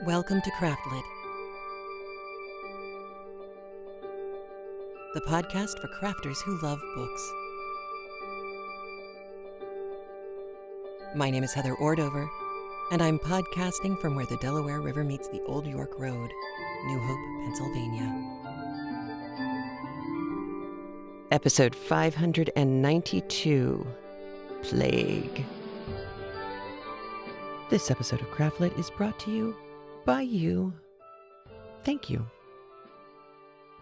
Welcome to Craftlit, the podcast for crafters who love books. My name is Heather Ordover, and I'm podcasting from where the Delaware River meets the Old York Road, New Hope, Pennsylvania. Episode 592, Plague. This episode of Craftlit is brought to you by you. Thank you.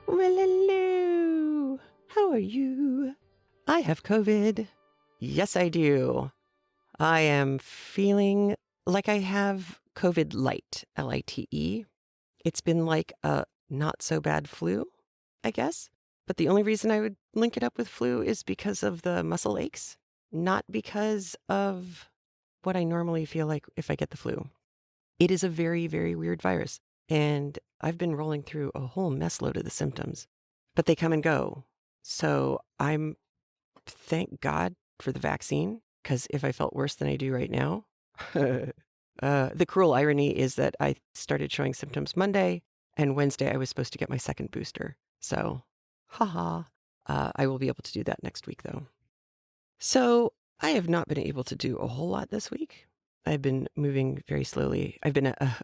Well, hello. How are you? I have COVID. Yes, I do. I am feeling like I have COVID light, L-I-T-E. It's been like a not so bad flu, I guess. But the only reason I would link it up with flu is because of the muscle aches, not because of what I normally feel like if I get the flu. It is a very, very weird virus, and I've been rolling through a whole mess load of the symptoms, but they come and go. So I'm, thank God for the vaccine, because if I felt worse than I do right now, the cruel irony is that I started showing symptoms Monday, and Wednesday I was supposed to get my second booster. So, haha, I will be able to do that next week, though. So I have not been able to do a whole lot this week. I've been moving very slowly. I've been a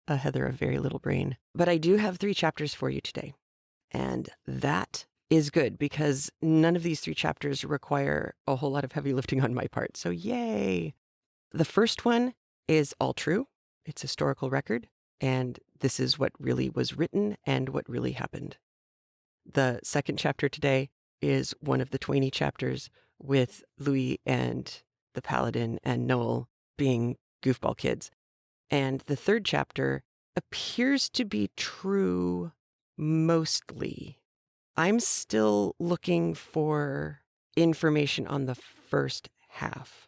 Heather of very little brain. But I do have 3 chapters for you today. And that is good because none of these 3 chapters require a whole lot of heavy lifting on my part. So yay! The first one is all true. It's historical record. And this is what really was written and what really happened. The second chapter today is one of the Twainy chapters with Louis and the Paladin and Noel being goofball kids. And the third chapter appears to be true mostly. I'm still looking for information on the first half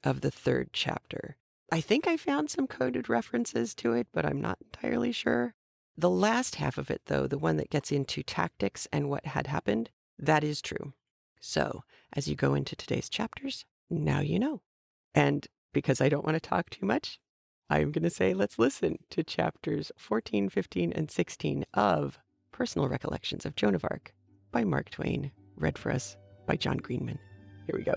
of the third chapter. I think I found some coded references to it, but I'm not entirely sure. The last half of it, though, the one that gets into tactics and what had happened, that is true. So as you go into today's chapters, now you know. And because I don't want to talk too much, I'm going to say let's listen to chapters 14, 15, and 16 of Personal Recollections of Joan of Arc by Mark Twain, read for us by John Greenman. Here we go.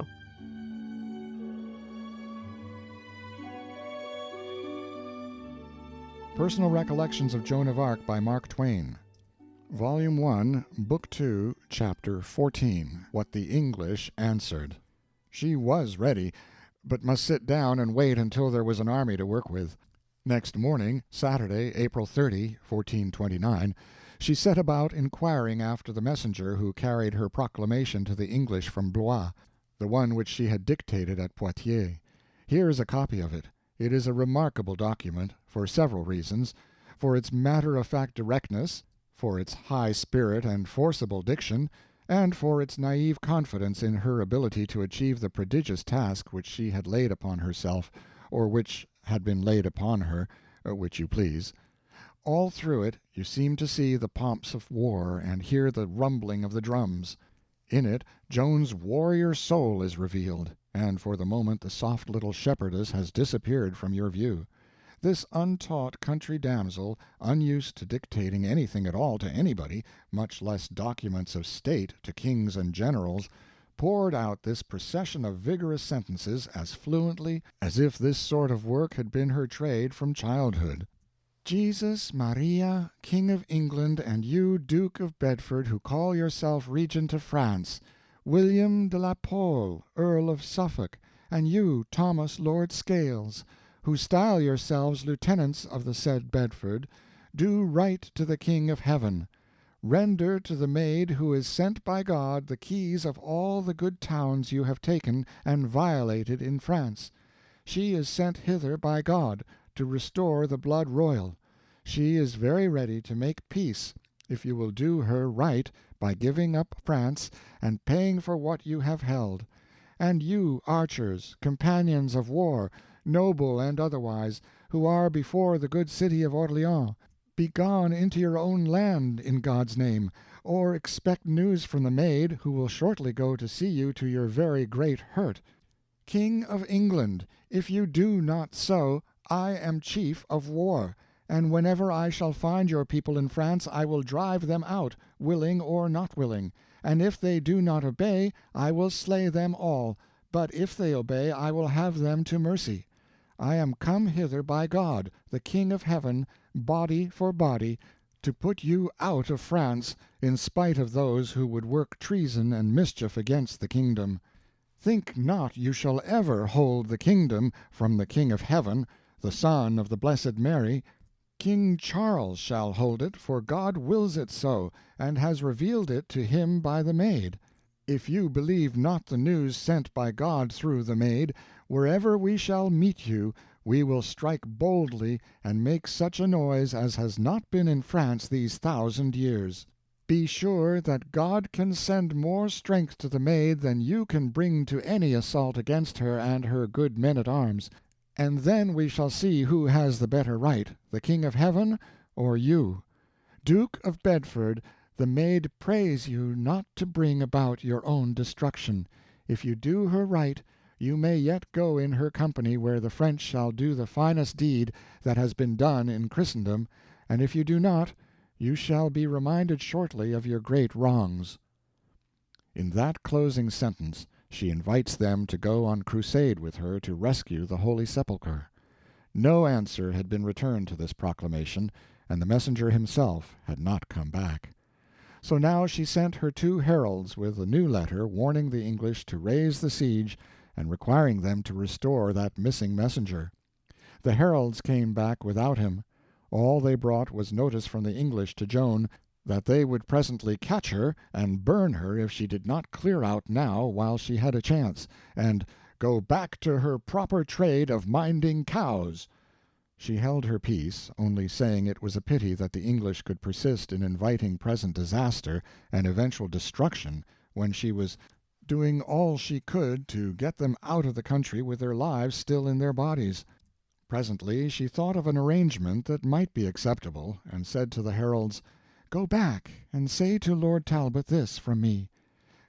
Personal Recollections of Joan of Arc by Mark Twain. Volume 1, Book 2, Chapter 14, What the English Answered. She was ready, but must sit down and wait until there was an army to work with. Next morning, Saturday, April 30, 1429, she set about inquiring after the messenger who carried her proclamation to the English from Blois, the one which she had dictated at Poitiers. Here is a copy of it. It is a remarkable document, for several reasons: for its matter-of-fact directness, for its high spirit and forcible diction, and for its naive confidence in her ability to achieve the prodigious task which she had laid upon herself, or which had been laid upon her, which you please. All through it you seem to see the pomps of war and hear the rumbling of the drums. In it Joan's warrior soul is revealed, and for the moment the soft little shepherdess has disappeared from your view. This untaught country damsel, unused to dictating anything at all to anybody, much less documents of state to kings and generals, poured out this procession of vigorous sentences as fluently as if this sort of work had been her trade from childhood. Jesus, Maria, King of England, and you, Duke of Bedford, who call yourself Regent of France, William de la Pole, Earl of Suffolk, and you, Thomas Lord Scales, who style yourselves lieutenants of the said Bedford, do right to the King of Heaven. Render to the maid who is sent by God the keys of all the good towns you have taken and violated in France. She is sent hither by God, to restore the blood royal. She is very ready to make peace, if you will do her right by giving up France and paying for what you have held. And you, archers, companions of war, noble and otherwise, who are before the good city of Orleans, be gone into your own land, in God's name, or expect news from the maid, who will shortly go to see you to your very great hurt. King of England, if you do not so, I am chief of war, and whenever I shall find your people in France I will drive them out, willing or not willing, and if they do not obey I will slay them all, but if they obey I will have them to mercy. I am come hither by God, the King of heaven, body for body, to put you out of France, in spite of those who would work treason and mischief against the kingdom. Think not you shall ever hold the kingdom from the King of heaven, the Son of the Blessed Mary. King Charles shall hold it, for God wills it so, and has revealed it to him by the Maid. If you believe not the news sent by God through the Maid, wherever we shall meet you, we will strike boldly and make such a noise as has not been in France these 1,000 years. Be sure that God can send more strength to the Maid than you can bring to any assault against her and her good men-at-arms, and then we shall see who has the better right, the King of heaven or you. Duke of Bedford, the Maid prays you not to bring about your own destruction. If you do her right, you may yet go in her company where the French shall do the finest deed that has been done in Christendom, and if you do not, you shall be reminded shortly of your great wrongs. In that closing sentence she invites them to go on crusade with her to rescue the Holy Sepulchre. No answer had been returned to this proclamation, and the messenger himself had not come back. So now she sent her 2 heralds with a new letter warning the English to raise the siege and requiring them to restore that missing messenger. The heralds came back without him. All they brought was notice from the English to Joan that they would presently catch her and burn her if she did not clear out now while she had a chance, and go back to her proper trade of minding cows. She held her peace, only saying it was a pity that the English could persist in inviting present disaster and eventual destruction when she was doing all she could to get them out of the country with their lives still in their bodies. Presently she thought of an arrangement that might be acceptable, and said to the heralds, "Go back and say to Lord Talbot this from me: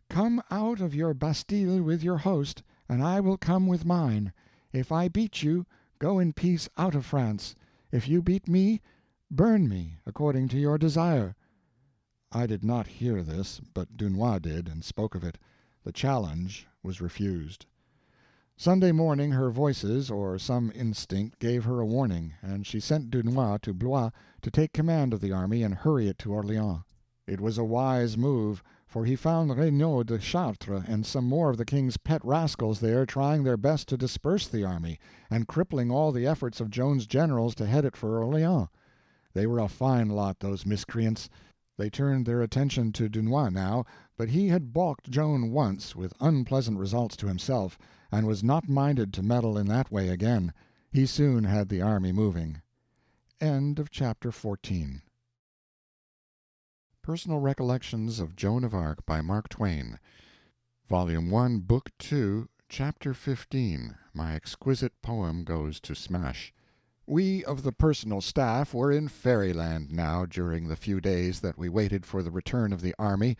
Come out of your Bastille with your host, and I will come with mine. If I beat you, go in peace out of France. If you beat me, burn me, according to your desire." I did not hear this, but Dunois did, and spoke of it. The challenge was refused. Sunday morning her Voices, or some instinct, gave her a warning, and she sent Dunois to Blois to take command of the army and hurry it to Orleans. It was a wise move, for he found Regnault de Chartres and some more of the king's pet rascals there trying their best to disperse the army, and crippling all the efforts of Joan's generals to head it for Orleans. They were a fine lot, those miscreants. They turned their attention to Dunois now, but he had balked Joan once, with unpleasant results to himself, and was not minded to meddle in that way again. He soon had the army moving. End of chapter 14. Personal Recollections of Joan of Arc by Mark Twain. Volume 1, Book 2, Chapter 15. My exquisite poem goes to smash. We of the personal staff were in fairyland now during the few days that we waited for the return of the army.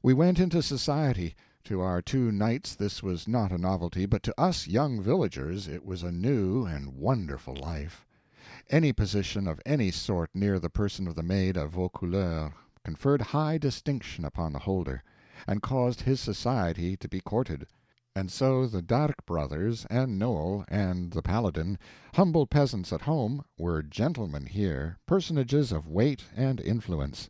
We went into society. To our 2 knights this was not a novelty, but to us young villagers it was a new and wonderful life. Any position of any sort near the person of the Maid of Vaucouleurs conferred high distinction upon the holder, and caused his society to be courted. And so the D'Arc brothers, and Noel, and the Paladin, humble peasants at home, were gentlemen here, personages of weight and influence.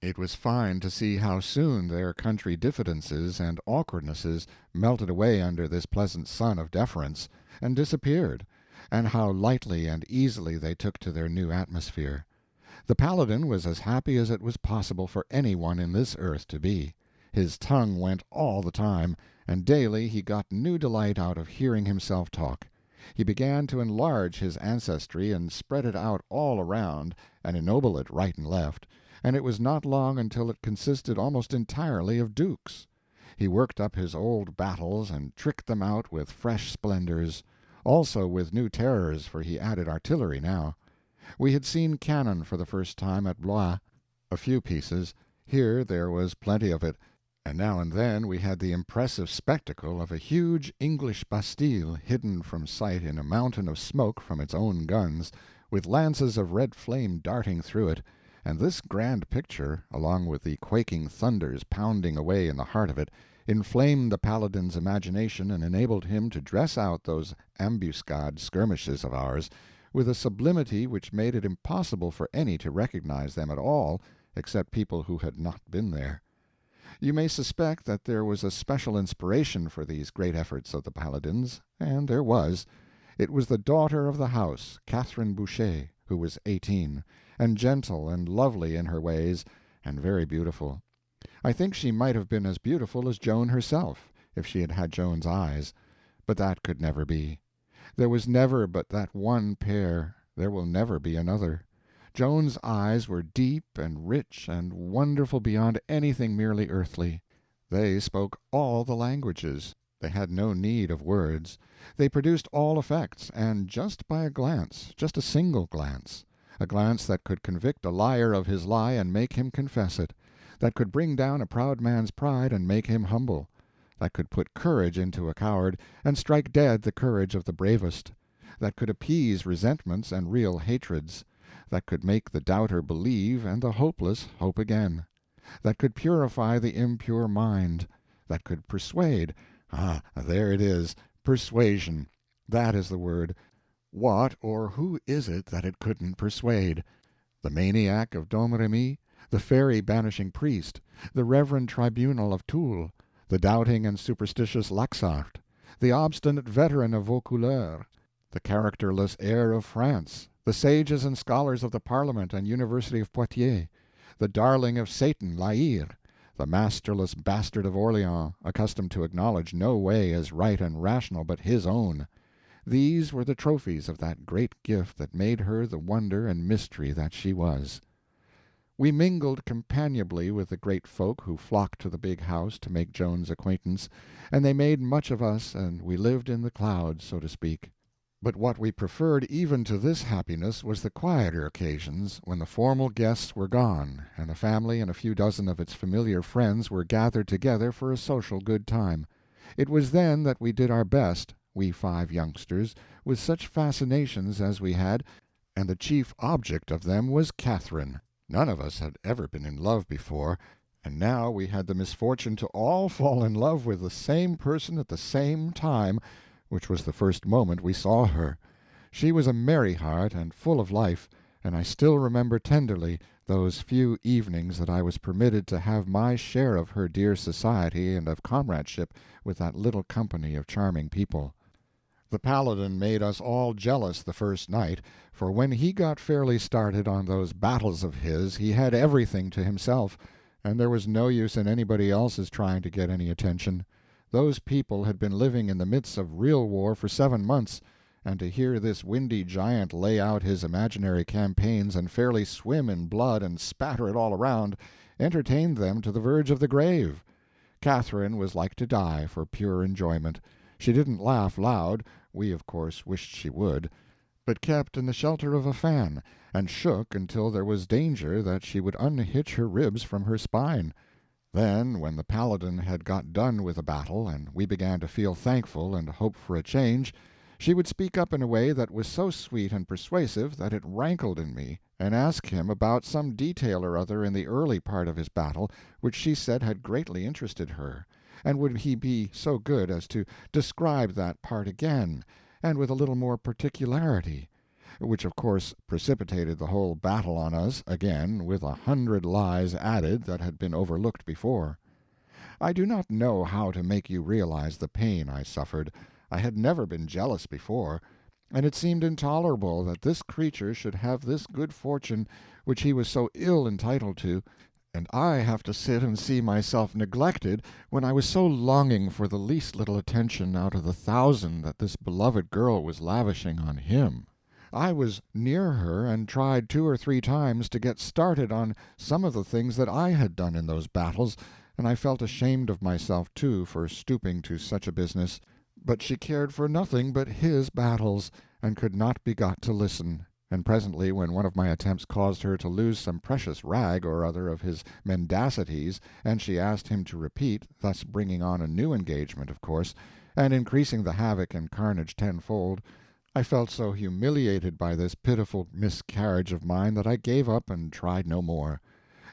It was fine to see how soon their country diffidences and awkwardnesses melted away under this pleasant sun of deference, and disappeared, and how lightly and easily they took to their new atmosphere. The Paladin was as happy as it was possible for any one in this earth to be. His tongue went all the time, and daily he got new delight out of hearing himself talk. He began to enlarge his ancestry and spread it out all around, and ennoble it right and left, and it was not long until it consisted almost entirely of dukes. He worked up his old battles and tricked them out with fresh splendors, also with new terrors, for he added artillery now. We had seen cannon for the first time at Blois, a few pieces. Here there was plenty of it, and now and then we had the impressive spectacle of a huge English Bastille hidden from sight in a mountain of smoke from its own guns, with lances of red flame darting through it, and this grand picture, along with the quaking thunders pounding away in the heart of it, inflamed the Paladin's imagination and enabled him to dress out those ambuscade skirmishes of ours with a sublimity which made it impossible for any to recognize them at all except people who had not been there. You may suspect that there was a special inspiration for these great efforts of the Paladin's, and there was. It was the daughter of the house, Catherine Boucher, who was 18, and gentle and lovely in her ways, and very beautiful. I think she might have been as beautiful as Joan herself, if she had had Joan's eyes, but that could never be. There was never but that one pair, there will never be another. Joan's eyes were deep and rich and wonderful beyond anything merely earthly. They spoke all the languages. They had no need of words. They produced all effects, and just by a glance, just a single glance, a glance that could convict a liar of his lie and make him confess it, that could bring down a proud man's pride and make him humble, that could put courage into a coward and strike dead the courage of the bravest, that could appease resentments and real hatreds, that could make the doubter believe and the hopeless hope again, that could purify the impure mind, that could persuade. There it is, persuasion. That is the word. What or who is it that it couldn't persuade? The maniac of Domremy, the fairy banishing priest, the reverend tribunal of Toul, the doubting and superstitious Laxart, the obstinate veteran of Vaucouleurs, the characterless heir of France, the sages and scholars of the Parliament and University of Poitiers, the darling of Satan, La Hire, the masterless bastard of Orleans, accustomed to acknowledge no way as right and rational but his own. These were the trophies of that great gift that made her the wonder and mystery that she was. We mingled companionably with the great folk who flocked to the big house to make Joan's acquaintance, and they made much of us, and we lived in the clouds, so to speak. But what we preferred even to this happiness was the quieter occasions, when the formal guests were gone, and the family and a few dozen of its familiar friends were gathered together for a social good time. It was then that we did our best, we 5 youngsters, with such fascinations as we had, and the chief object of them was Catherine. None of us had ever been in love before, and now we had the misfortune to all fall in love with the same person at the same time, which was the first moment we saw her. She was a merry heart and full of life, and I still remember tenderly those few evenings that I was permitted to have my share of her dear society and of comradeship with that little company of charming people. The Paladin made us all jealous the first night, for when he got fairly started on those battles of his he had everything to himself, and there was no use in anybody else's trying to get any attention. Those people had been living in the midst of real war for 7 months, and to hear this windy giant lay out his imaginary campaigns and fairly swim in blood and spatter it all around entertained them to the verge of the grave. Catherine was like to die for pure enjoyment. She didn't laugh loud, we of course wished she would, but kept in the shelter of a fan, and shook until there was danger that she would unhitch her ribs from her spine. Then, when the Paladin had got done with a battle, and we began to feel thankful and hope for a change, she would speak up in a way that was so sweet and persuasive that it rankled in me, and ask him about some detail or other in the early part of his battle which she said had greatly interested her, and would he be so good as to describe that part again, and with a little more particularity, which of course precipitated the whole battle on us again, with 100 lies added that had been overlooked before. I do not know how to make you realize the pain I suffered. I had never been jealous before, and it seemed intolerable that this creature should have this good fortune which he was so ill entitled to, and I have to sit and see myself neglected when I was so longing for the least little attention out of the 1,000 that this beloved girl was lavishing on him. I was near her and tried 2 or 3 times to get started on some of the things that I had done in those battles, and I felt ashamed of myself, too, for stooping to such a business. But she cared for nothing but his battles, and could not be got to listen, and presently when one of my attempts caused her to lose some precious rag or other of his mendacities, and she asked him to repeat, thus bringing on a new engagement, of course, and increasing the havoc and carnage tenfold, I felt so humiliated by this pitiful miscarriage of mine that I gave up and tried no more.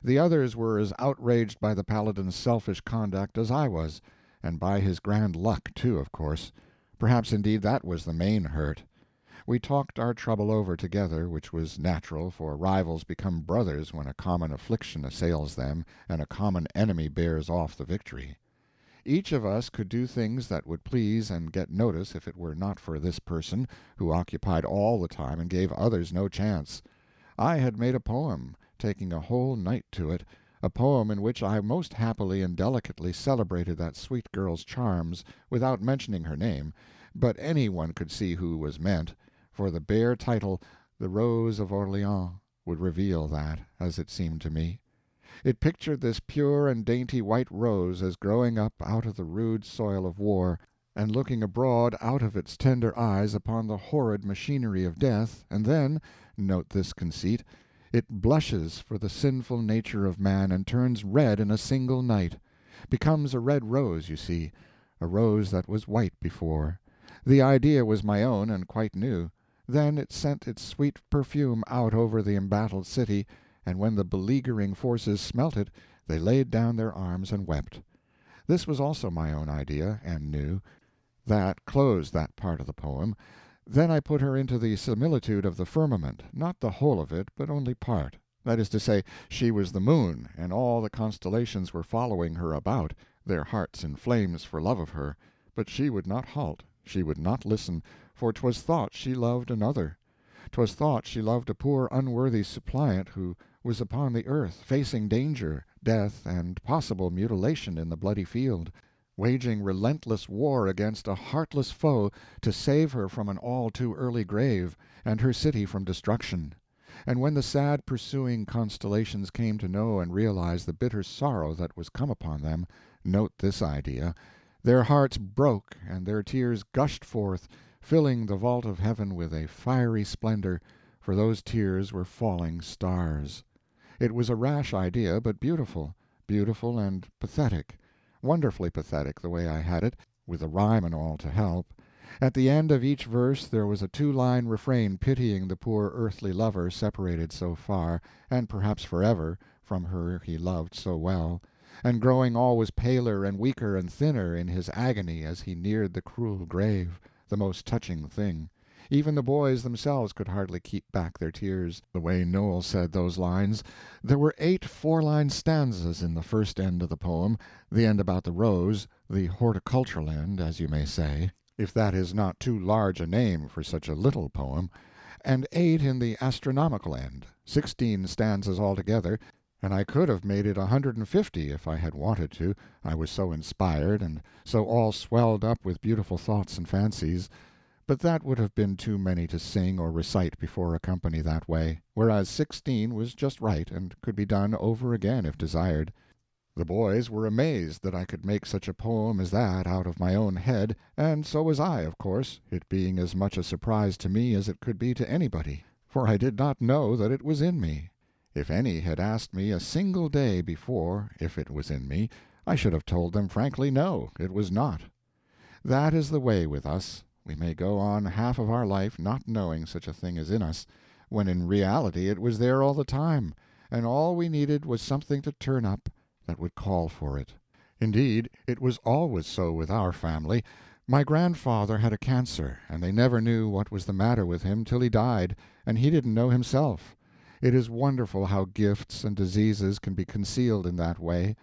The others were as outraged by the Paladin's selfish conduct as I was, and by his grand luck, too, of course. Perhaps, indeed, that was the main hurt. We talked our trouble over together, which was natural, for rivals become brothers when a common affliction assails them and a common enemy bears off the victory. Each of us could do things that would please and get notice if it were not for this person, who occupied all the time and gave others no chance. I had made a poem, taking a whole night to it, a poem in which I most happily and delicately celebrated that sweet girl's charms, without mentioning her name, but any one could see who was meant, for the bare title, "The Rose of Orleans," would reveal that, as it seemed to me. It pictured this pure and dainty white rose as growing up out of the rude soil of war, and looking abroad out of its tender eyes upon the horrid machinery of death, and then—note this conceit—it blushes for the sinful nature of man and turns red in a single night. Becomes a red rose, you see, a rose that was white before. The idea was my own and quite new. Then it sent its sweet perfume out over the embattled city, and when the beleaguering forces smelt it, they laid down their arms and wept. This was also my own idea, and new. That closed that part of the poem. Then I put her into the similitude of the firmament, not the whole of it, but only part. That is to say, she was the moon, and all the constellations were following her about, their hearts in flames for love of her. But she would not halt, she would not listen, for 'twas thought she loved another. 'Twas thought she loved a poor unworthy suppliant who was upon the earth, facing danger, death, and possible mutilation in the bloody field, waging relentless war against a heartless foe to save her from an all too early grave, and her city from destruction. And when the sad pursuing constellations came to know and realize the bitter sorrow that was come upon them, note this idea, their hearts broke and their tears gushed forth, filling the vault of heaven with a fiery splendor, for those tears were falling stars. It was a rash idea, but beautiful, beautiful and pathetic, wonderfully pathetic the way I had it, with the rhyme and all to help. At the end of each verse there was a two-line refrain pitying the poor earthly lover separated so far, and perhaps forever, from her he loved so well, and growing always paler and weaker and thinner in his agony as he neared the cruel grave, the most touching thing. Even the boys themselves could hardly keep back their tears, the way Noel said those lines. There were 8 four-line stanzas in the first end of the poem, the end about the rose, the horticultural end, as you may say, if that is not too large a name for such a little poem, and 8 in the astronomical end, 16 stanzas altogether, and I could have made it 150 if I had wanted to, I was so inspired, and so all swelled up with beautiful thoughts and fancies. But that would have been too many to sing or recite before a company that way, whereas 16 was just right, and could be done over again if desired. The boys were amazed that I could make such a poem as that out of my own head, and so was I, of course, it being as much a surprise to me as it could be to anybody, for I did not know that it was in me. If any had asked me a single day before if it was in me, I should have told them frankly no, it was not. That is the way with us. We may go on half of our life not knowing such a thing is in us, when in reality it was there all the time, and all we needed was something to turn up that would call for it. Indeed, it was always so with our family. My grandfather had a cancer, and they never knew what was the matter with him till he died, and he didn't know himself. It is wonderful how gifts and diseases can be concealed in that way.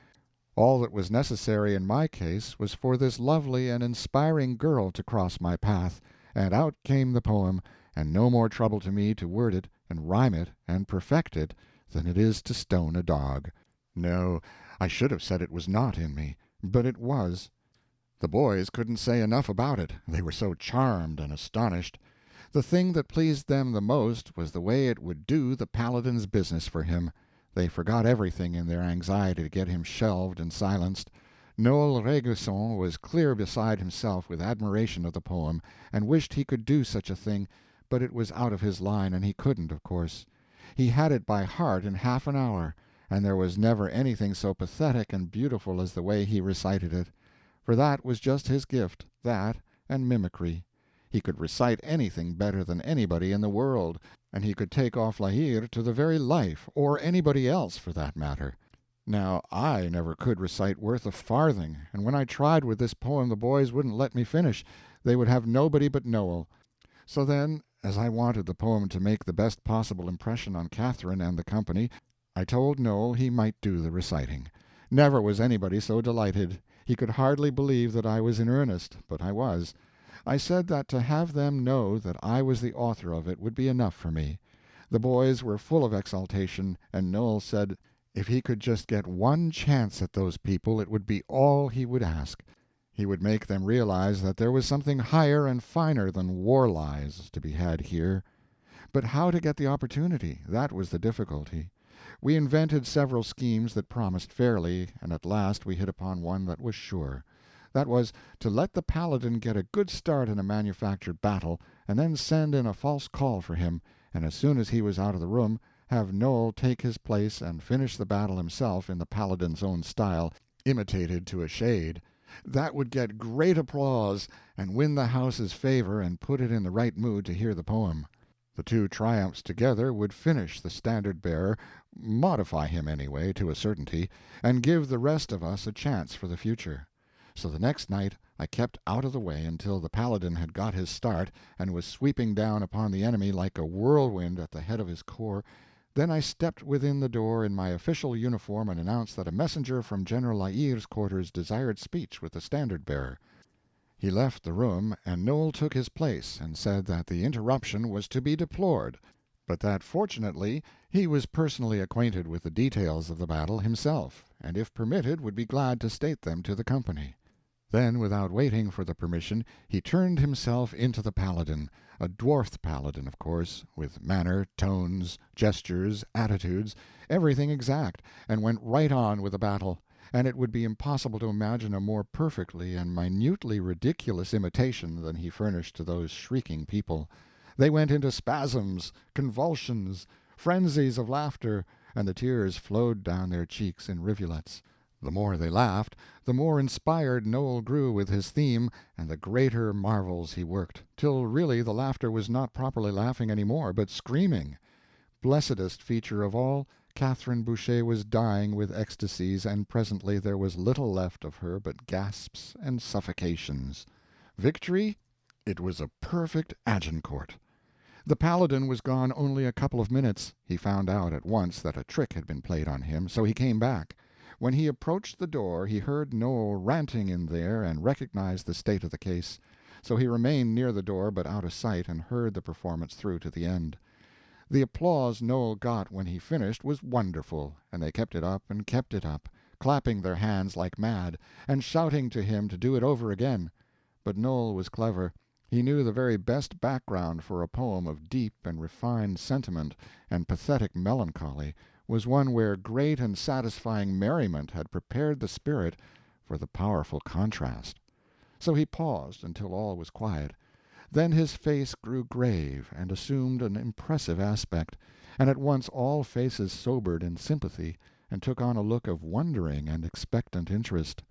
All that was necessary in my case was for this lovely and inspiring girl to cross my path, and out came the poem, and no more trouble to me to word it and rhyme it and perfect it than it is to stone a dog. No, I should have said it was not in me, but it was. The boys couldn't say enough about it, they were so charmed and astonished. The thing that pleased them the most was the way it would do the Paladin's business for him. They forgot everything in their anxiety to get him shelved and silenced. Noel Ragueson was clear beside himself with admiration of the poem, and wished he could do such a thing, but it was out of his line, and he couldn't, of course. He had it by heart in half an hour, and there was never anything so pathetic and beautiful as the way he recited it. For that was just his gift, that and mimicry. He could recite anything better than anybody in the world, and he could take off La Hire to the very life, or anybody else for that matter. Now, I never could recite worth a farthing, and when I tried with this poem the boys wouldn't let me finish. They would have nobody but Noel. So then, as I wanted the poem to make the best possible impression on Catherine and the company, I told Noel he might do the reciting. Never was anybody so delighted. He could hardly believe that I was in earnest, but I was. I said that to have them know that I was the author of it would be enough for me. The boys were full of exultation, and Noel said if he could just get one chance at those people it would be all he would ask. He would make them realize that there was something higher and finer than war lies to be had here. But how to get the opportunity? That was the difficulty. We invented several schemes that promised fairly, and at last we hit upon one that was sure. That was, to let the Paladin get a good start in a manufactured battle, and then send in a false call for him, and as soon as he was out of the room, have Noel take his place and finish the battle himself in the Paladin's own style, imitated to a shade. That would get great applause, and win the house's favor and put it in the right mood to hear the poem. The two triumphs together would finish the standard-bearer, modify him anyway, to a certainty, and give the rest of us a chance for the future. So the next night I kept out of the way until the Paladin had got his start and was sweeping down upon the enemy like a whirlwind at the head of his corps. Then I stepped within the door in my official uniform and announced that a messenger from General La Hire's quarters desired speech with the standard-bearer. He left the room, and Noel took his place and said that the interruption was to be deplored, but that fortunately he was personally acquainted with the details of the battle himself, and if permitted would be glad to state them to the company. Then, without waiting for the permission, he turned himself into the Paladin, a dwarfed Paladin, of course, with manner, tones, gestures, attitudes, everything exact, and went right on with the battle, and it would be impossible to imagine a more perfectly and minutely ridiculous imitation than he furnished to those shrieking people. They went into spasms, convulsions, frenzies of laughter, and the tears flowed down their cheeks in rivulets. The more they laughed, the more inspired Noel grew with his theme, and the greater marvels he worked, till really the laughter was not properly laughing any more, but screaming. Blessedest feature of all, Catherine Boucher was dying with ecstasies, and presently there was little left of her but gasps and suffocations. Victory? It was a perfect Agincourt. The Paladin was gone only a couple of minutes. He found out at once that a trick had been played on him, so he came back. When he approached the door he heard Noel ranting in there and recognized the state of the case. So he remained near the door but out of sight, and heard the performance through to the end. The applause Noel got when he finished was wonderful, and they kept it up and kept it up, clapping their hands like mad, and shouting to him to do it over again. But Noel was clever. He knew the very best background for a poem of deep and refined sentiment and pathetic melancholy was one where great and satisfying merriment had prepared the spirit for the powerful contrast. So he paused until all was quiet. Then his face grew grave and assumed an impressive aspect, and at once all faces sobered in sympathy and took on a look of wondering and expectant interest.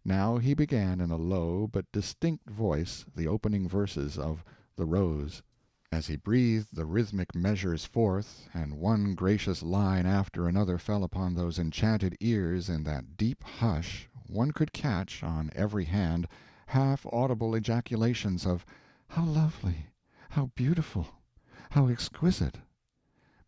Now he began in a low but distinct voice the opening verses of The Rose. As he breathed the rhythmic measures forth, and one gracious line after another fell upon those enchanted ears in that deep hush, one could catch, on every hand, half-audible ejaculations of, "How lovely! How beautiful! How exquisite!"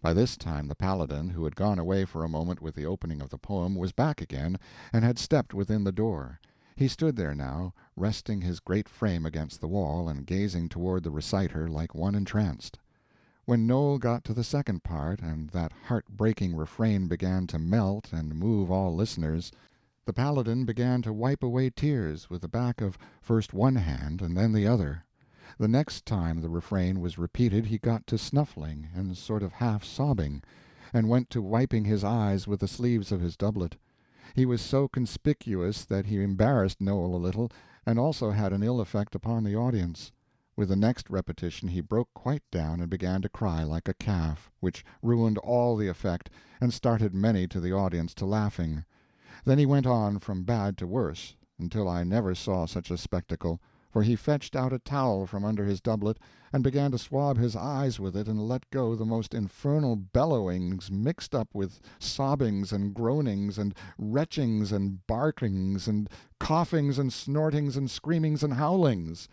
By this time the Paladin, who had gone away for a moment with the opening of the poem, was back again, and had stepped within the door. He stood there now, resting his great frame against the wall, and gazing toward the reciter like one entranced. When Noel got to the second part, and that heart-breaking refrain began to melt and move all listeners, the Paladin began to wipe away tears with the back of first one hand and then the other. The next time the refrain was repeated he got to snuffling and sort of half-sobbing, and went to wiping his eyes with the sleeves of his doublet. He was so conspicuous that he embarrassed Noel a little, and also had an ill effect upon the audience. With the next repetition he broke quite down and began to cry like a calf, which ruined all the effect, and started many to the audience to laughing. Then he went on from bad to worse, until I never saw such a spectacle, for he fetched out a towel from under his doublet and began to swab his eyes with it and let go the most infernal bellowings mixed up with sobbings and groanings and retchings and barkings and coughings and snortings and screamings and howlings.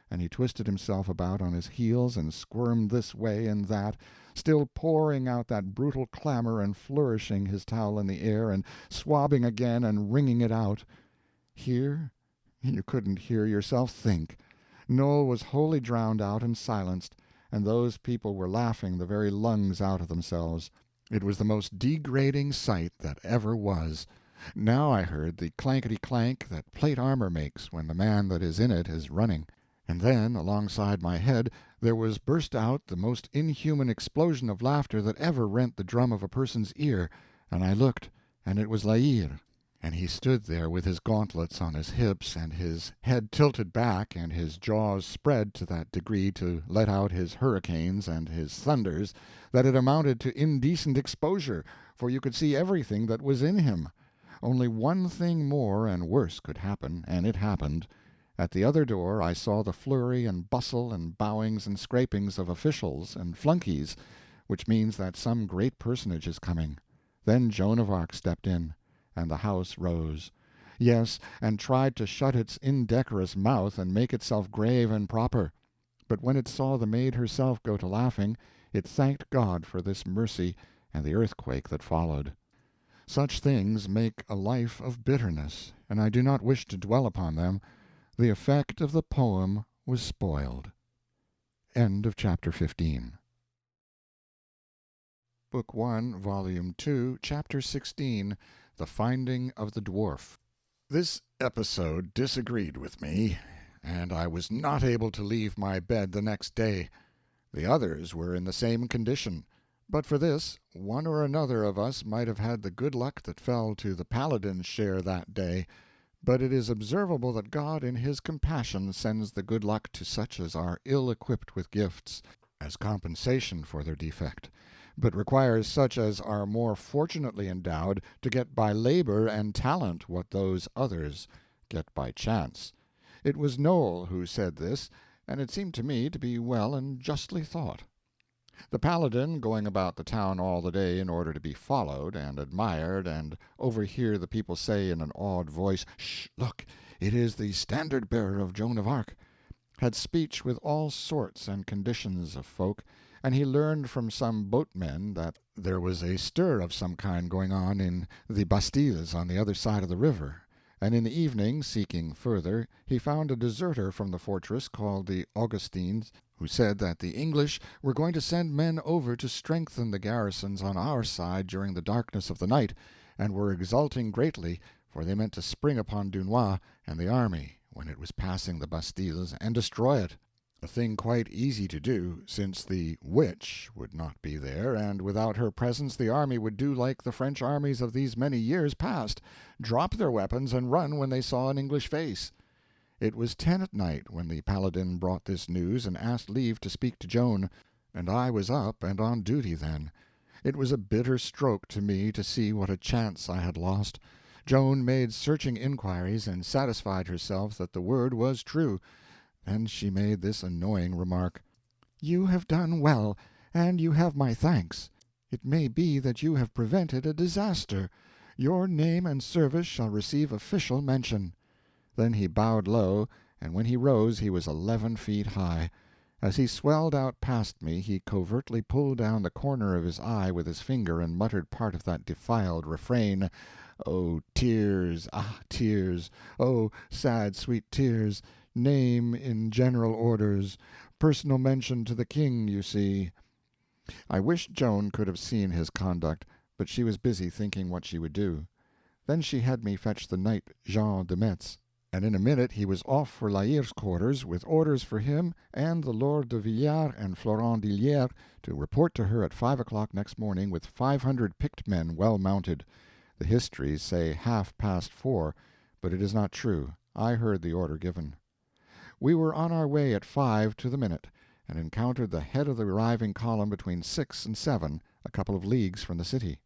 And he twisted himself about on his heels and squirmed this way and that, still pouring out that brutal clamor and flourishing his towel in the air and swabbing again and wringing it out. Hear? You couldn't hear yourself think. Noel was wholly drowned out and silenced, and those people were laughing the very lungs out of themselves. It was the most degrading sight that ever was. Now I heard the clankety-clank that plate armor makes when the man that is in it is running. And then, alongside my head, there was burst out the most inhuman explosion of laughter that ever rent the drum of a person's ear, and I looked, and it was La Hire, and he stood there with his gauntlets on his hips and his head tilted back and his jaws spread to that degree to let out his hurricanes and his thunders that it amounted to indecent exposure, for you could see everything that was in him. Only one thing more and worse could happen, and it happened. At the other door I saw the flurry and bustle and bowings and scrapings of officials and flunkies, which means that some great personage is coming. Then Joan of Arc stepped in, and the house rose. Yes, and tried to shut its indecorous mouth and make itself grave and proper. But when it saw the maid herself go to laughing, it thanked God for this mercy and the earthquake that followed. Such things make a life of bitterness, and I do not wish to dwell upon them. The effect of the poem was spoiled. End of chapter 15. Book 1, Volume 2, Chapter 16, The Finding of the Dwarf. This episode disagreed with me, and I was not able to leave my bed the next day. The others were in the same condition. But for this, one or another of us might have had the good luck that fell to the Paladin's share that day. But it is observable that God in his compassion sends the good luck to such as are ill-equipped with gifts, as compensation for their defect, but requires such as are more fortunately endowed to get by labor and talent what those others get by chance. It was Noel who said this, and it seemed to me to be well and justly thought. The Paladin, going about the town all the day in order to be followed and admired and overhear the people say in an awed voice, "Shh, look, it is the standard-bearer of Joan of Arc," had speech with all sorts and conditions of folk, and he learned from some boatmen that there was a stir of some kind going on in the Bastilles on the other side of the river, and in the evening, seeking further, he found a deserter from the fortress called the Augustines, who said that the English were going to send men over to strengthen the garrisons on our side during the darkness of the night, and were exulting greatly, for they meant to spring upon Dunois and the army when it was passing the Bastilles and destroy it. A thing quite easy to do, since the witch would not be there, and without her presence the army would do like the French armies of these many years past, drop their weapons and run when they saw an English face. It was 10 at night when the Paladin brought this news and asked leave to speak to Joan, and I was up and on duty then. It was a bitter stroke to me to see what a chance I had lost. Joan made searching inquiries and satisfied herself that the word was true. Then she made this annoying remark: "You have done well, and you have my thanks. It may be that you have prevented a disaster. Your name and service shall receive official mention." Then he bowed low, and when he rose he was 11 feet high. As he swelled out past me he covertly pulled down the corner of his eye with his finger and muttered part of that defiled refrain: "Oh, tears, ah, tears, oh, sad sweet tears, name in general orders, personal mention to the king, you see." I wish Joan could have seen his conduct, but she was busy thinking what she would do. Then she had me fetch the knight Jean de Metz, and in a minute he was off for La Hire's quarters with orders for him and the Lord de Villars and Florent d'Illiers to report to her at 5 o'clock next morning with 500 picked men well mounted. The histories say 4:30, but it is not true. I heard the order given. We were on our way at 5 to the minute, and encountered the head of the arriving column between 6 and 7, a couple of leagues from the city.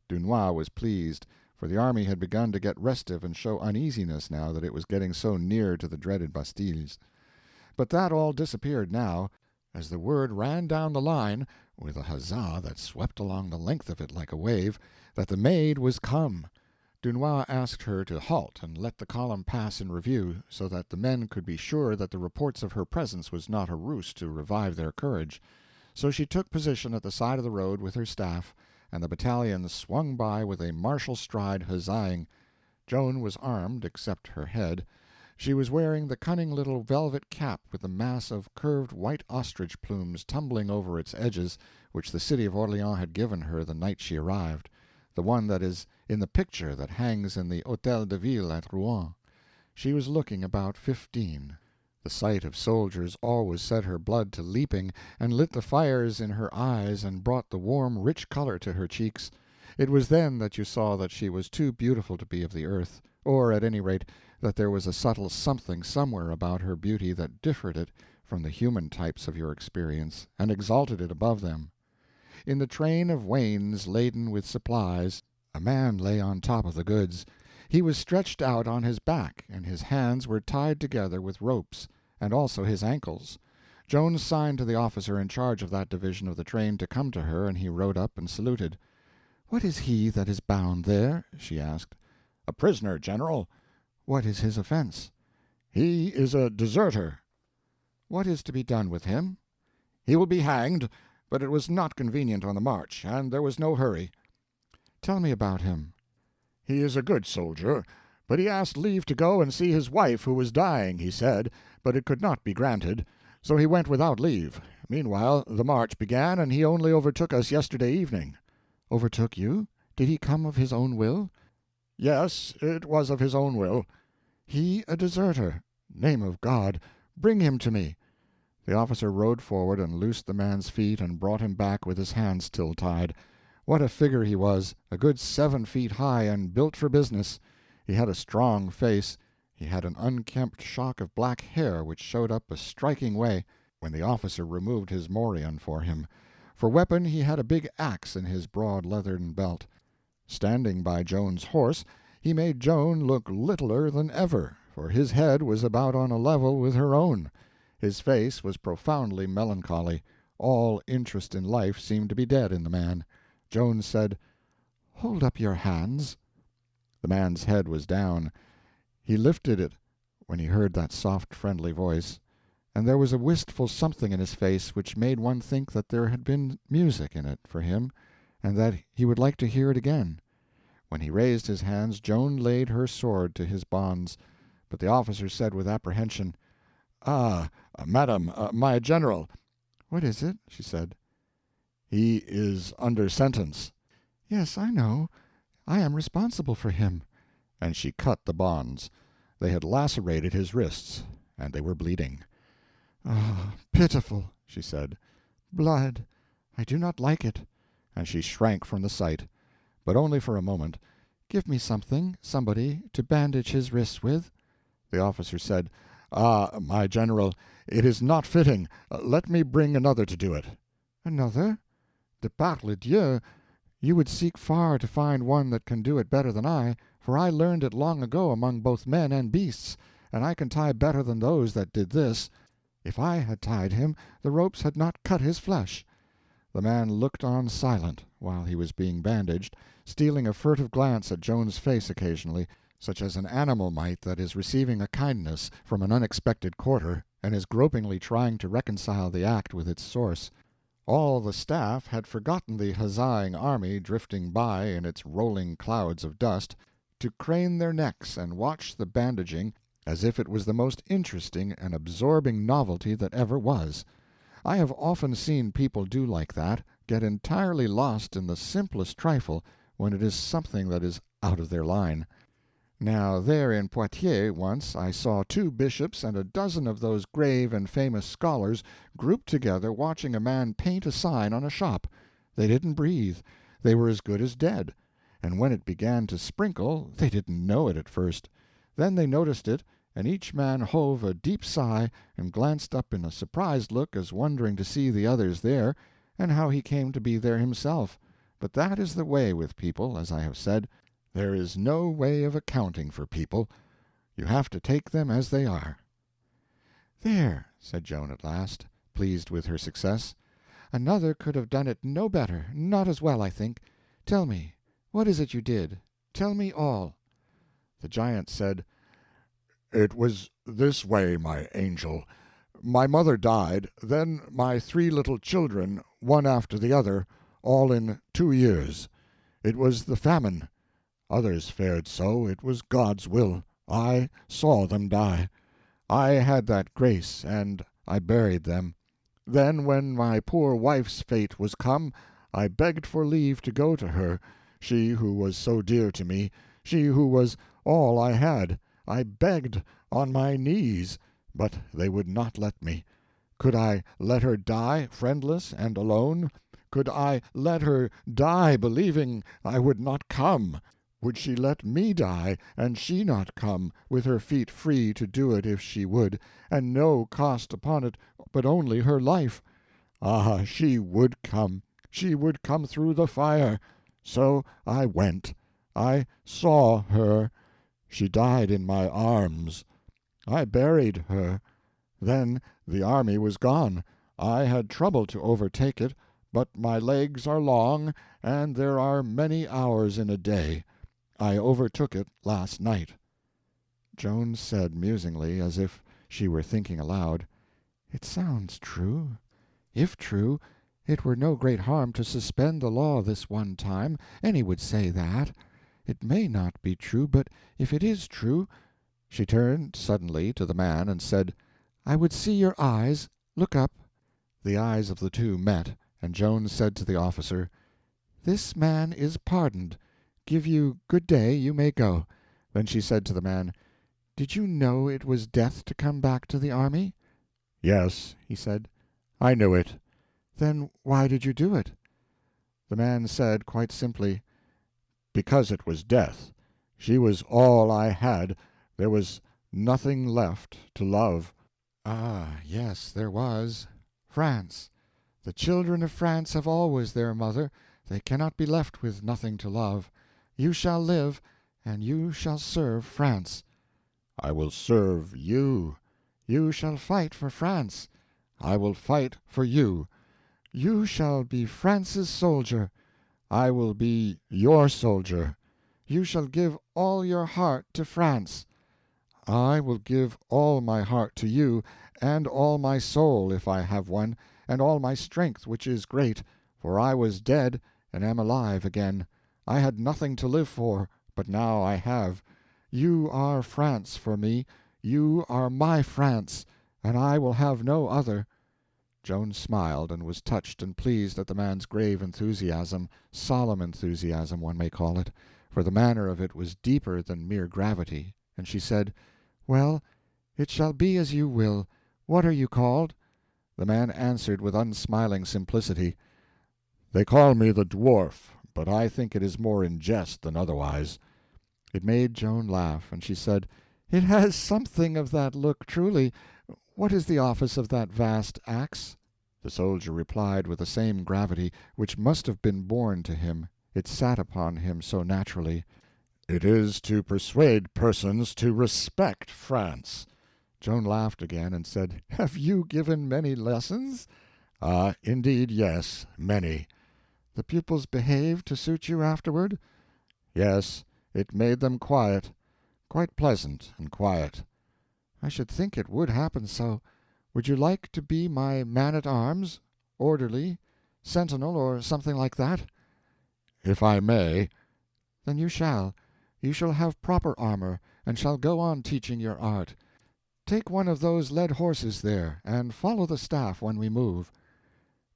Dunois was pleased, for the army had begun to get restive and show uneasiness now that it was getting so near to the dreaded Bastilles. But that all disappeared now, as the word ran down the line, with a huzzah that swept along the length of it like a wave, that the Maid was come. Dunois asked her to halt and let the column pass in review, so that the men could be sure that the reports of her presence was not a ruse to revive their courage. So she took position at the side of the road with her staff, and the battalion swung by with a martial stride, huzzaing. Joan was armed, except her head. She was wearing the cunning little velvet cap with the mass of curved white ostrich plumes tumbling over its edges, which the city of Orleans had given her the night she arrived, the one that is in the picture that hangs in the Hôtel de Ville at Rouen. She was looking about 15. The sight of soldiers always set her blood to leaping, and lit the fires in her eyes, and brought the warm, rich color to her cheeks. It was then that you saw that she was too beautiful to be of the earth, or, at any rate, that there was a subtle something somewhere about her beauty that differed it from the human types of your experience, and exalted it above them. In the train of wains laden with supplies, a man lay on top of the goods. He was stretched out on his back, and his hands were tied together with ropes, and also his ankles. Joan signed to the officer in charge of that division of the train to come to her, and he rode up and saluted. "What is he that is bound there?" she asked. "A prisoner, General." "What is his offense?" "He is a deserter." "What is to be done with him?" "He will be hanged, but it was not convenient on the march, and there was no hurry." "Tell me about him." "He is a good soldier, but he asked leave to go and see his wife, who was dying, he said, but it could not be granted, so he went without leave. Meanwhile the march began, and he only overtook us yesterday evening." "Overtook you? Did he come of his own will?" "Yes, it was of his own will." "He a deserter? Name of God! Bring him to me." The officer rode forward and loosed the man's feet and brought him back with his hands still tied. What a figure he was, a good 7 feet high, and built for business. He had a strong face. He had an unkempt shock of black hair which showed up a striking way when the officer removed his morion for him. For weapon he had a big axe in his broad leathern belt. Standing by Joan's horse, he made Joan look littler than ever, for his head was about on a level with her own. His face was profoundly melancholy. All interest in life seemed to be dead in the man. Joan said, "Hold up your hands." The man's head was down. He lifted it when he heard that soft, friendly voice, and there was a wistful something in his face which made one think that there had been music in it for him, and that he would like to hear it again. When he raised his hands, Joan laid her sword to his bonds, but the officer said with apprehension, "Ah, madam, my general." "What is it?" she said. "He is under sentence." "Yes, I know. I am responsible for him." And she cut the bonds. They had lacerated his wrists, and they were bleeding. "Ah, pitiful," she said. "Blood. I do not like it." And she shrank from the sight, but only for a moment. "Give me something, somebody, to bandage his wrists with." The officer said, "Ah, my general, it is not fitting. Let me bring another to do it." "Another? De par le Dieu, you would seek far to find one that can do it better than I, for I learned it long ago among both men and beasts, and I can tie better than those that did this. If I had tied him, the ropes had not cut his flesh." The man looked on silent while he was being bandaged, stealing a furtive glance at Joan's face occasionally, such as an animal might that is receiving a kindness from an unexpected quarter, and is gropingly trying to reconcile the act with its source. All the staff had forgotten the huzzaing army drifting by in its rolling clouds of dust, to crane their necks and watch the bandaging as if it was the most interesting and absorbing novelty that ever was. I have often seen people do like that, get entirely lost in the simplest trifle when it is something that is out of their line. Now there in Poitiers once I saw 2 bishops and a dozen of those grave and famous scholars grouped together watching a man paint a sign on a shop. They didn't breathe. They were as good as dead. And when it began to sprinkle they didn't know it at first. Then they noticed it, and each man hove a deep sigh and glanced up in a surprised look as wondering to see the others there, and how he came to be there himself. But that is the way with people, as I have said. There is no way of accounting for people. You have to take them as they are. "There, said Joan at last, pleased with her success. "Another could have done it no better, not as well, I think. Tell me, what is it you did? Tell me all." The giant said, "It was this way, my angel. My mother died, then my 3 little children, one after the other, all in 2 years. It was the famine. Others fared so. It was God's will. I saw them die. I had that grace, and I buried them. Then, when my poor wife's fate was come, I begged for leave to go to her, she who was so dear to me, she who was all I had. I begged on my knees, but they would not let me. Could I let her die, friendless and alone? Could I let her die, believing I would not come? Would she let me die, and she not come, with her feet free to do it if she would, and no cost upon it but only her life? Ah, she would come. She would come through the fire. So I went. I saw her. She died in my arms. I buried her. Then the army was gone. I had trouble to overtake it, but my legs are long, and there are many hours in a day. I overtook it last night." Joan said musingly, as if she were thinking aloud, "It sounds true. If true, it were no great harm to suspend the law this one time. Any would say that. It may not be true, but if it is true—" She turned suddenly to the man and said, "I would see your eyes. Look up." The eyes of the two met, and Joan said to the officer, "This man is pardoned. Give you good day, you may go." Then she said to the man, "Did you know it was death to come back to the army?" "Yes," he said, "I knew it." "Then why did you do it?" The man said, quite simply, "Because it was death. She was all I had. There was nothing left to love." Ah, yes, there was. France. The children of France have always their mother. They cannot be left with nothing to love. You shall live, and you shall serve France. "I will serve you." You shall fight for France. "I will fight for you." You shall be France's soldier. "I will be your soldier." You shall give all your heart to France. "I will give all my heart to you, and all my soul, if I have one, and all my strength, which is great, for I was dead and am alive again. I had nothing to live for, but now I have. You are France for me. You are my France, and I will have no other." Joan smiled, and was touched and pleased at the man's grave enthusiasm, solemn enthusiasm, one may call it, for the manner of it was deeper than mere gravity, and she said, "Well, it shall be as you will. What are you called?" The man answered with unsmiling simplicity, "They call me the Dwarf, but I think it is more in jest than otherwise." It made Joan laugh, and she said, "It has something of that look, truly. What is the office of that vast axe?" The soldier replied with the same gravity, which must have been born to him, it sat upon him so naturally, "It is to persuade persons to respect France." Joan laughed again, and said, "Have you given many lessons?" Indeed, yes, many." "The pupils behaved to suit you afterward?" "Yes, it made them quiet, quite pleasant and quiet." "I should think it would happen so. Would you like to be my man-at-arms, orderly, sentinel, or something like that?" "If I may." "Then you shall. You shall have proper armor, and shall go on teaching your art. Take one of those led horses there, and follow the staff when we move."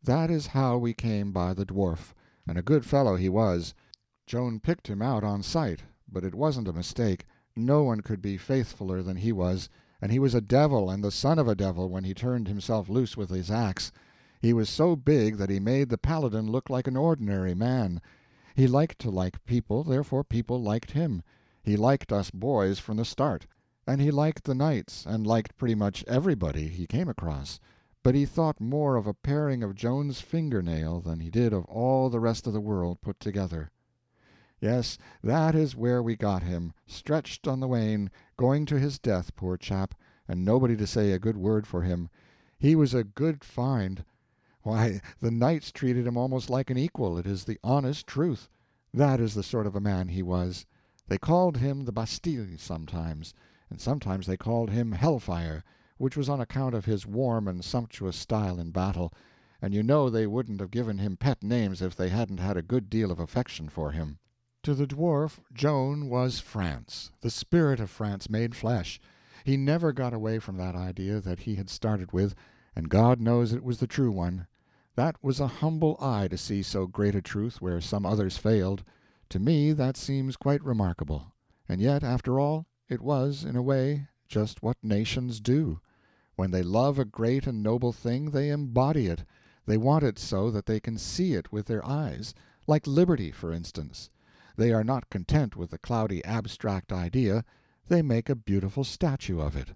That is how we came by the Dwarf, and a good fellow he was. Joan picked him out on sight, but it wasn't a mistake. No one could be faithfuler than he was, and he was a devil and the son of a devil when he turned himself loose with his axe. He was so big that he made the Paladin look like an ordinary man. He liked to like people, therefore people liked him. He liked us boys from the start, and he liked the knights, and liked pretty much everybody he came across, but he thought more of a paring of Joan's finger-nail than he did of all the rest of the world put together. Yes, that is where we got him, stretched on the wain, going to his death, poor chap, and nobody to say a good word for him. He was a good find. Why, the knights treated him almost like an equal, it is the honest truth. That is the sort of a man he was. They called him the Bastille sometimes, and sometimes they called him Hellfire, which was on account of his warm and sumptuous style in battle, and you know they wouldn't have given him pet names if they hadn't had a good deal of affection for him. To the dwarf, Joan was France, the spirit of France made flesh. He never got away from that idea that he had started with, and God knows it was the true one. That was a humble eye to see so great a truth where some others failed. To me that seems quite remarkable. And yet, after all, it was, in a way, just what nations do. When they love a great and noble thing, they embody it. They want it so that they can see it with their eyes, like liberty, for instance. They are not content with the cloudy abstract idea, they make a beautiful statue of it.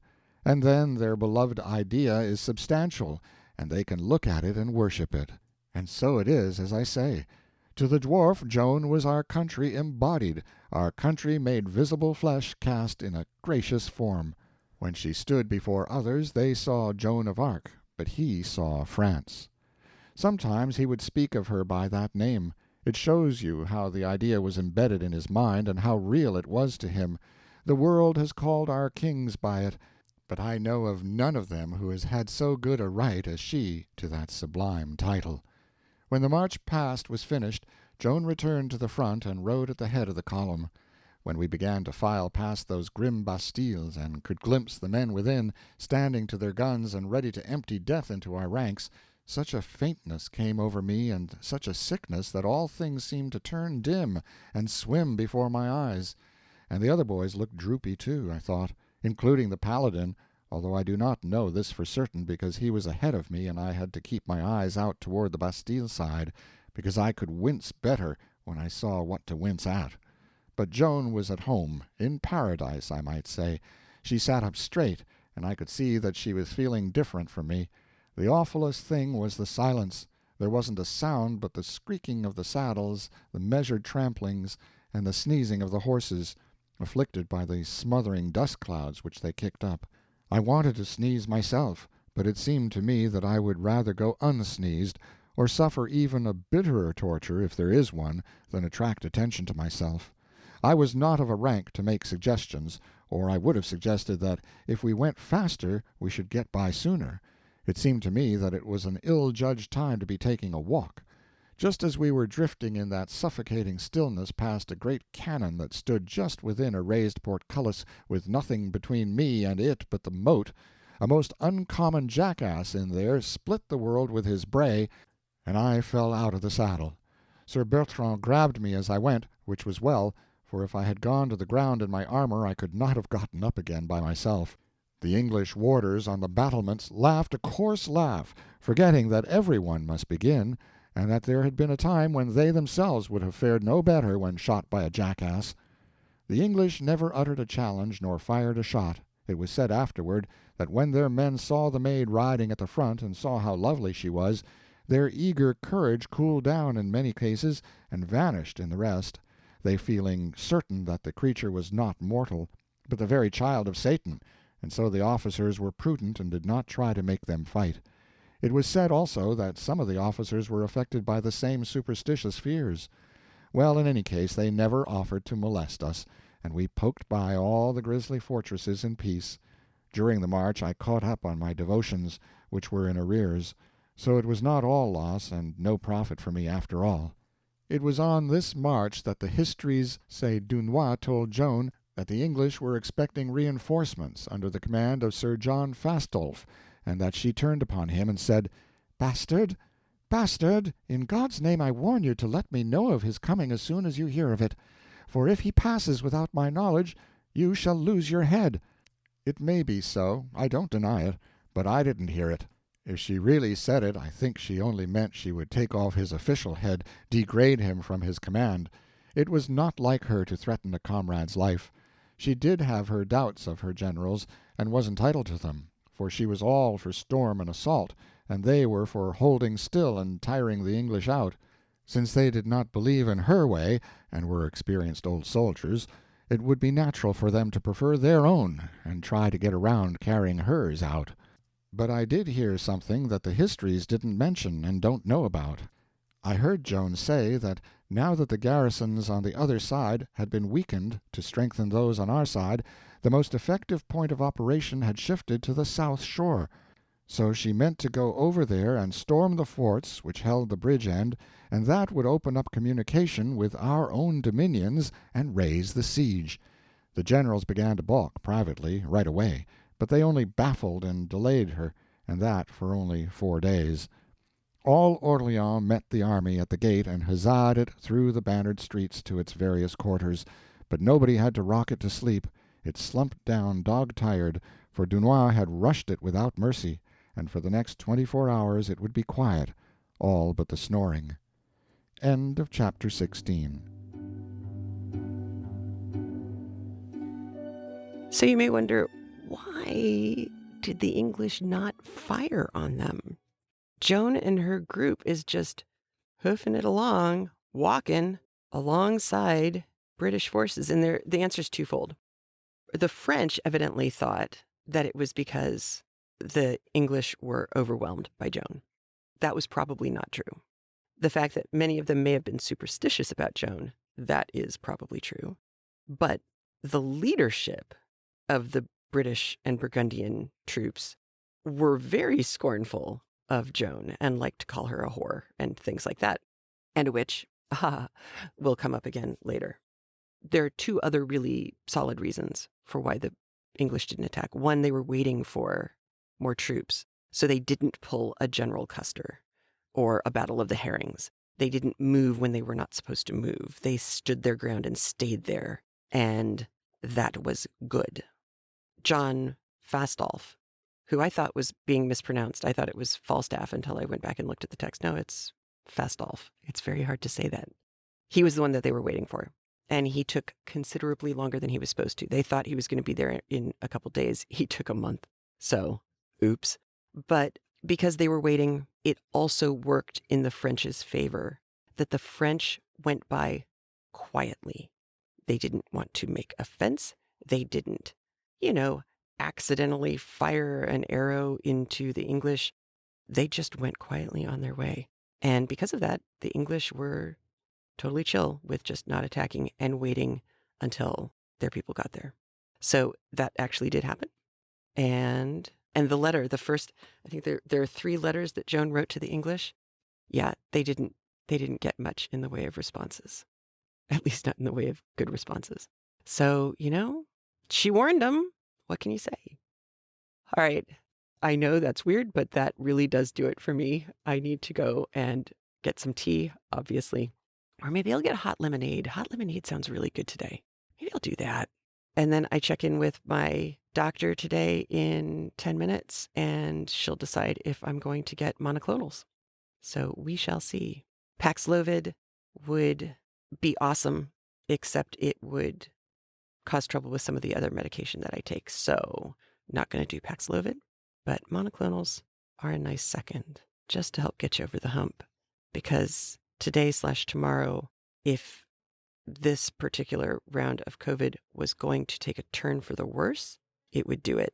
And then their beloved idea is substantial, and they can look at it and worship it. And so it is, as I say. To the dwarf, Joan was our country embodied, our country made visible flesh cast in a gracious form. When she stood before others, they saw Joan of Arc, but he saw France. Sometimes he would speak of her by that name. It shows you how the idea was embedded in his mind, and how real it was to him. The world has called our kings by it, but I know of none of them who has had so good a right as she to that sublime title. When the march past was finished, Joan returned to the front and rode at the head of the column. When we began to file past those grim bastilles, and could glimpse the men within, standing to their guns and ready to empty death into our ranks, such a faintness came over me, and such a sickness, that all things seemed to turn dim and swim before my eyes. And the other boys looked droopy too, I thought, including the Paladin, although I do not know this for certain, because he was ahead of me and I had to keep my eyes out toward the Bastille side, because I could wince better when I saw what to wince at. But Joan was at home, in paradise, I might say. She sat up straight, and I could see that she was feeling different from me. The awfulest thing was the silence. There wasn't a sound but the squeaking of the saddles, the measured tramplings, and the sneezing of the horses, afflicted by the smothering dust clouds which they kicked up. I wanted to sneeze myself, but it seemed to me that I would rather go unsneezed, or suffer even a bitterer torture, if there is one, than attract attention to myself. I was not of a rank to make suggestions, or I would have suggested that if we went faster we should get by sooner. It seemed to me that it was an ill-judged time to be taking a walk. Just as we were drifting in that suffocating stillness past a great cannon that stood just within a raised portcullis, with nothing between me and it but the moat, a most uncommon jackass in there split the world with his bray, and I fell out of the saddle. Sir Bertrand grabbed me as I went, which was well, for if I had gone to the ground in my armor I could not have gotten up again by myself. The English warders on the battlements laughed a coarse laugh, forgetting that every one must begin, and that there had been a time when they themselves would have fared no better when shot by a jackass. The English never uttered a challenge nor fired a shot. It was said afterward that when their men saw the maid riding at the front and saw how lovely she was, their eager courage cooled down in many cases and vanished in the rest, they feeling certain that the creature was not mortal, but the very child of Satan, and so the officers were prudent and did not try to make them fight. It was said also that some of the officers were affected by the same superstitious fears. Well, in any case, they never offered to molest us, and we poked by all the grisly fortresses in peace. During the march I caught up on my devotions, which were in arrears, so it was not all loss and no profit for me after all. It was on this march that the histories say Dunois told Joan that the English were expecting reinforcements under the command of Sir John Fastolfe, and that she turned upon him and said, "Bastard, bastard, in God's name I warn you to let me know of his coming as soon as you hear of it, for if he passes without my knowledge you shall lose your head." It may be so, I don't deny it, but I didn't hear it. If she really said it, I think she only meant she would take off his official head, degrade him from his command. It was not like her to threaten a comrade's life. She did have her doubts of her generals, and was entitled to them, for she was all for storm and assault, and they were for holding still and tiring the English out. Since they did not believe in her way, and were experienced old soldiers, it would be natural for them to prefer their own, and try to get around carrying hers out. But I did hear something that the histories didn't mention and don't know about. I heard Joan say that now that the garrisons on the other side had been weakened to strengthen those on our side, the most effective point of operation had shifted to the south shore. So she meant to go over there and storm the forts which held the bridge end, and that would open up communication with our own dominions and raise the siege. The generals began to balk privately, right away, but they only baffled and delayed her, and that for only 4 days. All Orleans met the army at the gate and huzzaed it through the bannered streets to its various quarters, but nobody had to rock it to sleep. It slumped down dog-tired, for Dunois had rushed it without mercy, and for the next 24 hours it would be quiet, all but the snoring. End of chapter 16. So you may wonder, why did the English not fire on them? Joan and her group is just hoofing it along, walking alongside British forces, and the answer is twofold. The French evidently thought that it was because the English were overwhelmed by Joan. That was probably not true. The fact that many of them may have been superstitious about Joan, that is probably true. But the leadership of the British and Burgundian troops were very scornful of Joan and liked to call her a whore and things like that, and which will come up again later. There are two other really solid reasons for why the English didn't attack. One, they were waiting for more troops, so they didn't pull a General Custer or a Battle of the Herrings. They didn't move when they were not supposed to move. They stood their ground and stayed there, and that was good. John Fastolf, who I thought was being mispronounced. I thought it was Falstaff until I went back and looked at the text. No, it's Fastolf. It's very hard to say that. He was the one that they were waiting for, and he took considerably longer than he was supposed to. They thought he was going to be there in a couple days. He took a month. So, oops. But because they were waiting, it also worked in the French's favor that the French went by quietly. They didn't want to make offense. They didn't, accidentally fire an arrow into the English. They just went quietly on their way. And because of that, the English were totally chill with just not attacking and waiting until their people got there. So that actually did happen. And the letter, the first, I think there are 3 letters that Joan wrote to the English. Yeah, they didn't get much in the way of responses, at least not in the way of good responses. So, she warned them. What can you say? All right. I know that's weird, but that really does do it for me. I need to go and get some tea, obviously. Or maybe I'll get hot lemonade. Hot lemonade sounds really good today. Maybe I'll do that. And then I check in with my doctor today in 10 minutes, and she'll decide if I'm going to get monoclonals. So we shall see. Paxlovid would be awesome, except it would cause trouble with some of the other medication that I take. So not going to do Paxlovid, but monoclonals are a nice second just to help get you over the hump. Because today/tomorrow, if this particular round of COVID was going to take a turn for the worse, it would do it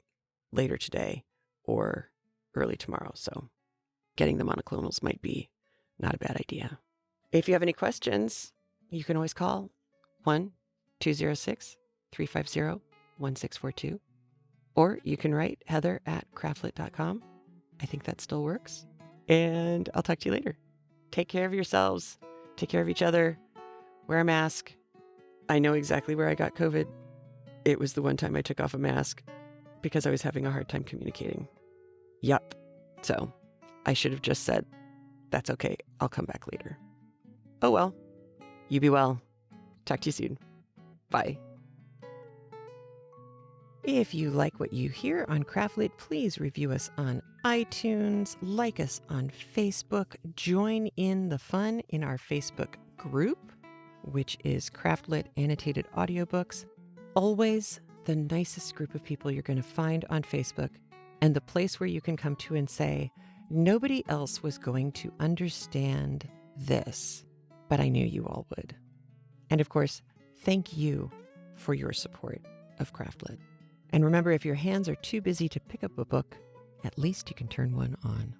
later today or early tomorrow. So getting the monoclonals might be not a bad idea. If you have any questions, you can always call 1-206-350-1642. Or you can write heather@craftlit.com. I think that still works. And I'll talk to you later. Take care of yourselves. Take care of each other. Wear a mask. I know exactly where I got COVID. It was the one time I took off a mask because I was having a hard time communicating. Yup. So I should have just said, that's okay. I'll come back later. Oh well. You be well. Talk to you soon. Bye. If you like what you hear on Craftlit, please review us on iTunes, like us on Facebook, join in the fun in our Facebook group, which is Craftlit Annotated Audiobooks. Always the nicest group of people you're going to find on Facebook, and the place where you can come to and say, nobody else was going to understand this, but I knew you all would. And of course, thank you for your support of Craftlit. And remember, if your hands are too busy to pick up a book At least you can turn one on.